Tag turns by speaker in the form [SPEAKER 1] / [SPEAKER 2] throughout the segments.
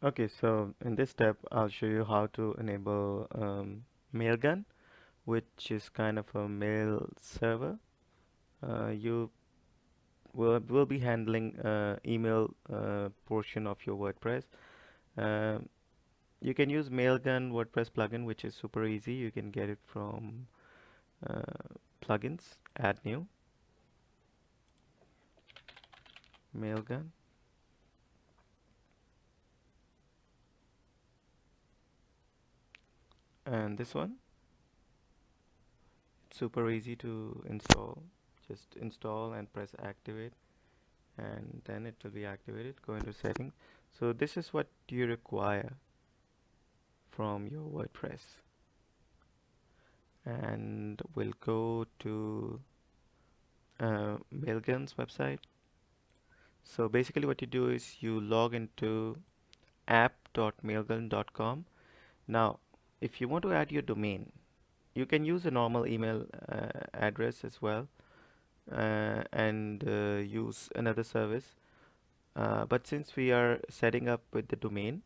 [SPEAKER 1] Okay, so in this step, I'll show you how to enable MailGun, which is kind of a mail server. You will be handling email portion of your WordPress. Um you can use MailGun WordPress plugin, which is super easy. You can get it from plugins, add new, MailGun, and this one, it's super easy to install. Just install and press activate, and then it will be activated. Go into settings. So this is what you require from your WordPress, and we'll go to MailGun's website. So basically what you do is you log into app.mailgun.com. Now if you want to add your domain, you can use a normal email address as well, and use another service, but since we are setting up with the domain,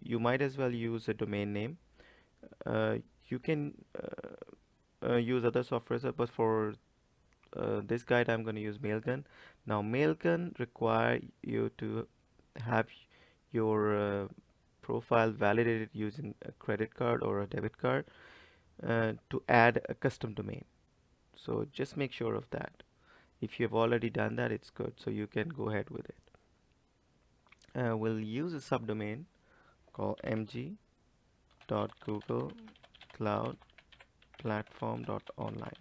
[SPEAKER 1] you might as well use a domain name. uh, you can use other software, but for this guide I'm going to use MailGun. Now MailGun require you to have your profile validated using a credit card or a debit card to add a custom domain. So just make sure of that. If you have already done that, it's good, so you can go ahead with it. We'll use a subdomain called mg.googlecloudplatform.online.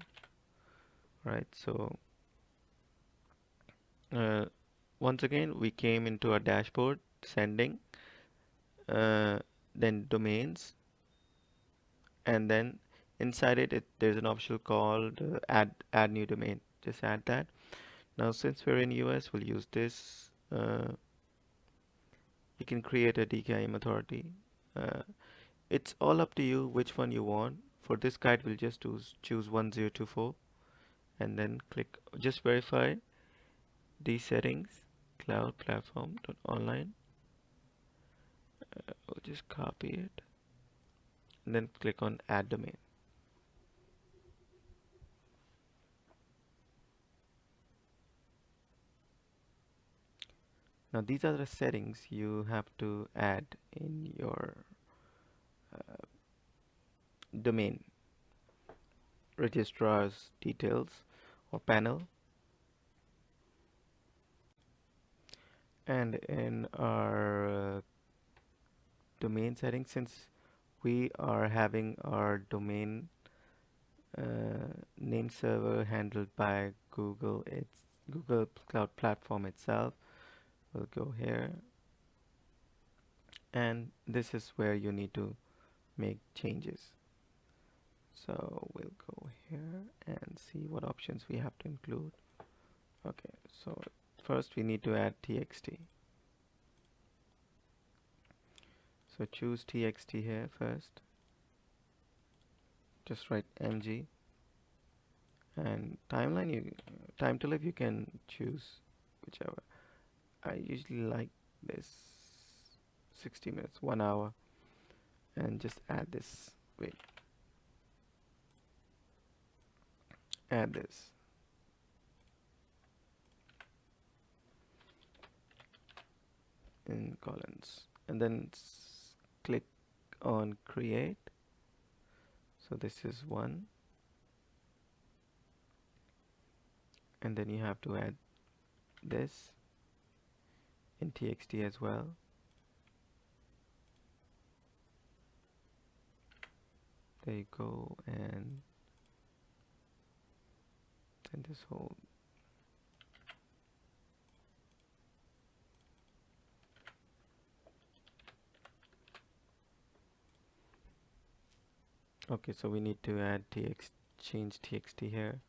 [SPEAKER 1] Right, so uh, once again we came into our dashboard, sending, uh, then domains, and then inside there's an option called add new domain. Just add that. Now since we're in US, we'll use this. You can create a DKIM authority. uh, it's all up to you which one you want. For this guide we'll just choose 1024, and then click just verify these settings, cloud platform dot online. We'll just copy it and then click on add domain. Now these are the settings you have to add in your uh, domain registrar's details or panel. And in our domain settings, since we are having our domain name server handled by Google, it's Google Cloud Platform itself. We'll go here, and this is where you need to make changes. So we'll go here and see what options we have to include. Okay, so first we need to add txt. So choose txt here first. Just write mg, and timeline, time to live, you can choose whichever. I usually like this 60 minutes, 1 hour, and just add this. Wait, add this. In columns, and then click on create. So this is one, and then you have to add this in txt as well. There you go, and then this whole. Okay, so we need to add change txt here.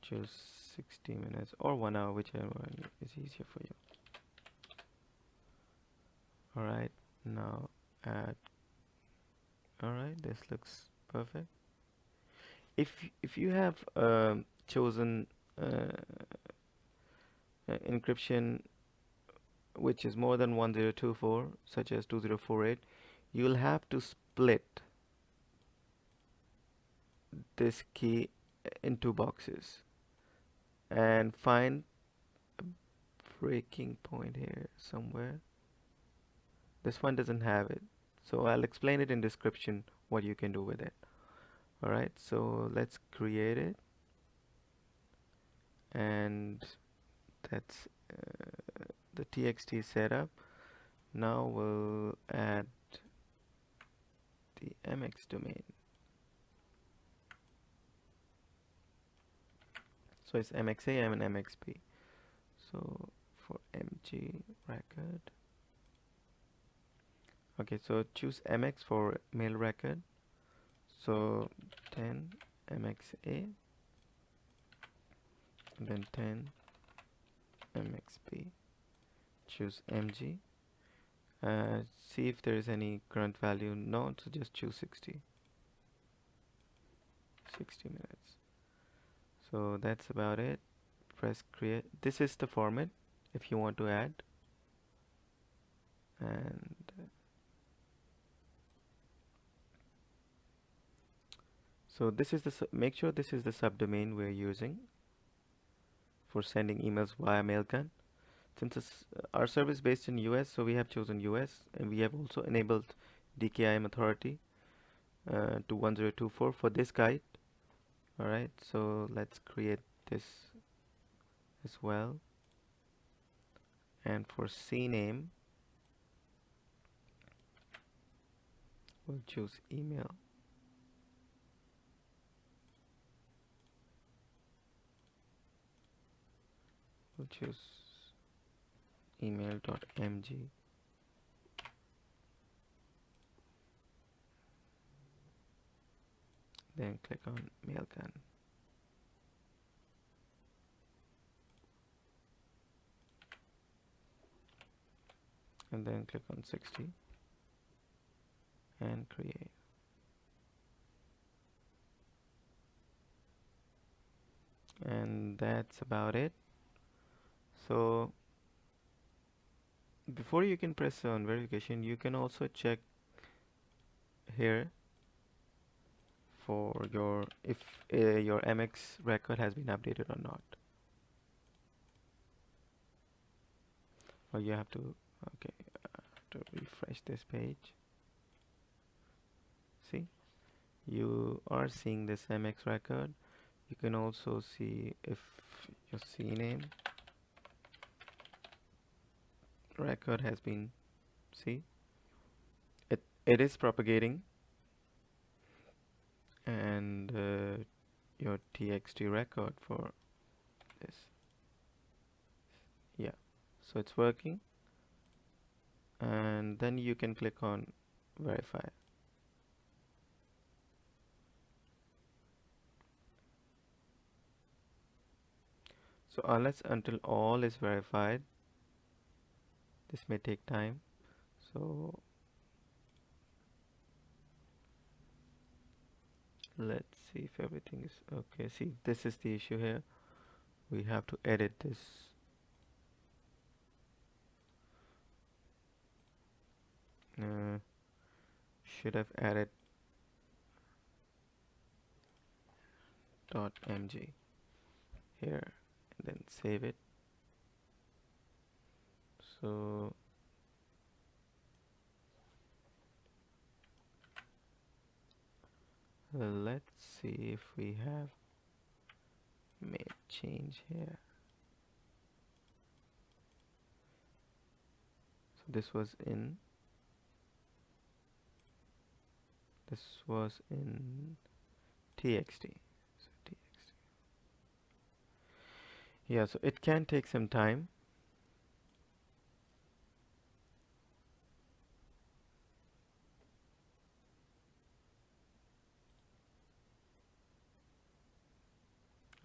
[SPEAKER 1] Choose 60 minutes or 1 hour, whichever one is easier for you. Alright, now add. Alright, this looks perfect. If you have chosen encryption which is more than 1024, such as 2048, you'll have to split this key into boxes and find a breaking point here somewhere. This one doesn't have it, so I'll explain it in description what you can do with it. Alright, so let's create it, and that's the txt setup. Now we'll add the mx domain. So it's mxa and mxp. So for mg record, okay, so choose mx for mail record. So 10 mxa and then 10 mxp. Choose mg. See if there is any current value. No, so just choose 60 minutes. So that's about it. Press create. This is the format if you want to add, and so this is the make sure this is the subdomain we're using for sending emails via MailGun. Since our server is based in US, so we have chosen US, and we have also enabled DKIM authority to 1024 for this guide. Alright, so let's create this as well. And for CNAME, we'll choose email. We'll choose email.mg. Then click on MailGun. And then click on 60 and create. And that's about it. So before you can press on verification, you can also check here for your if your MX record has been updated or not. Or you have to to refresh this page. See, you are seeing this MX record. You can also see if your CNAME record has been, see, it is propagating, and your txt record for this, yeah, so it's working. And then you can click on verify. So until all is verified, this may take time. So let's see if everything is okay. See, this is the issue here. We have to edit this. Should have added .mg here and then save it. So let's see if we have made change here. So this was in txt. So txt. Yeah, so it can take some time.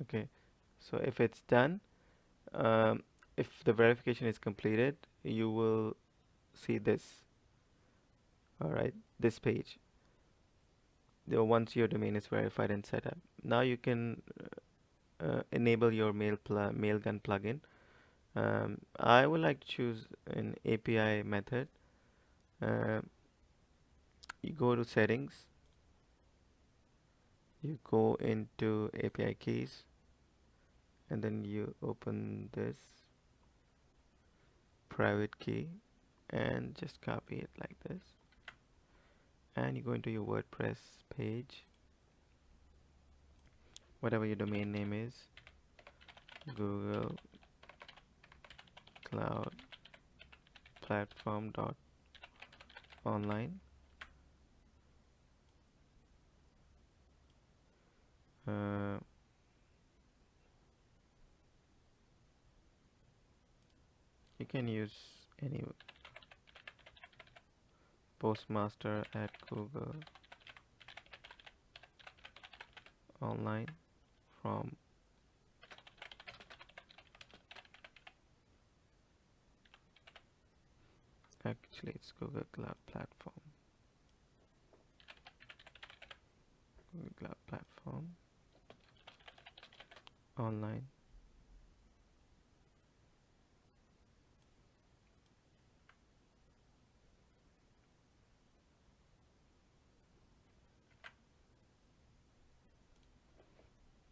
[SPEAKER 1] Okay, so if it's done, if the verification is completed, you will see this. All right, this page. Once your domain is verified and set up, now you can enable your MailGun plugin I would like to choose an API method. Uh, you go to settings, you go into API keys, and then you open this private key and just copy it like this. And you go into your WordPress page, whatever your domain name is, Google Cloud Platform dot online. Uh, you can use any postmaster at Google online from actually it's Google Cloud Platform. Google Cloud Platform online.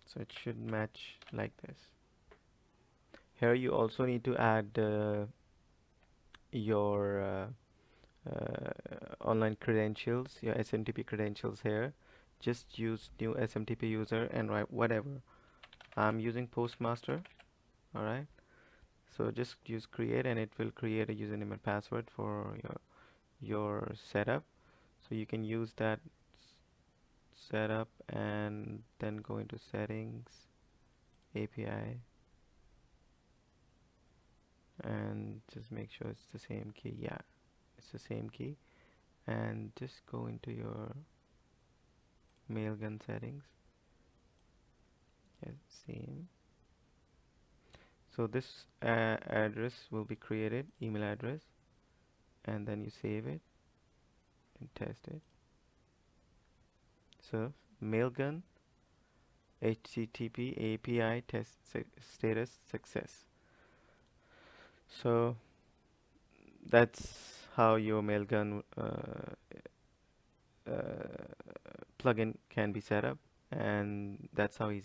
[SPEAKER 1] So it should match like this. Here you also need to add your online credentials, your SMTP credentials here. Just use new SMTP user and write whatever. I'm using Postmaster. Alright. So just use create and it will create a username and password for your setup. So you can use that setup and then go into settings, API, and just make sure it's the same key. Yeah, it's the same key. And just go into your MailGun settings. Yes, same. So this address will be created, email address, and then you save it and test it. So MailGun HTTP API test status success. So that's how your MailGun plugin can be set up, and that's how easy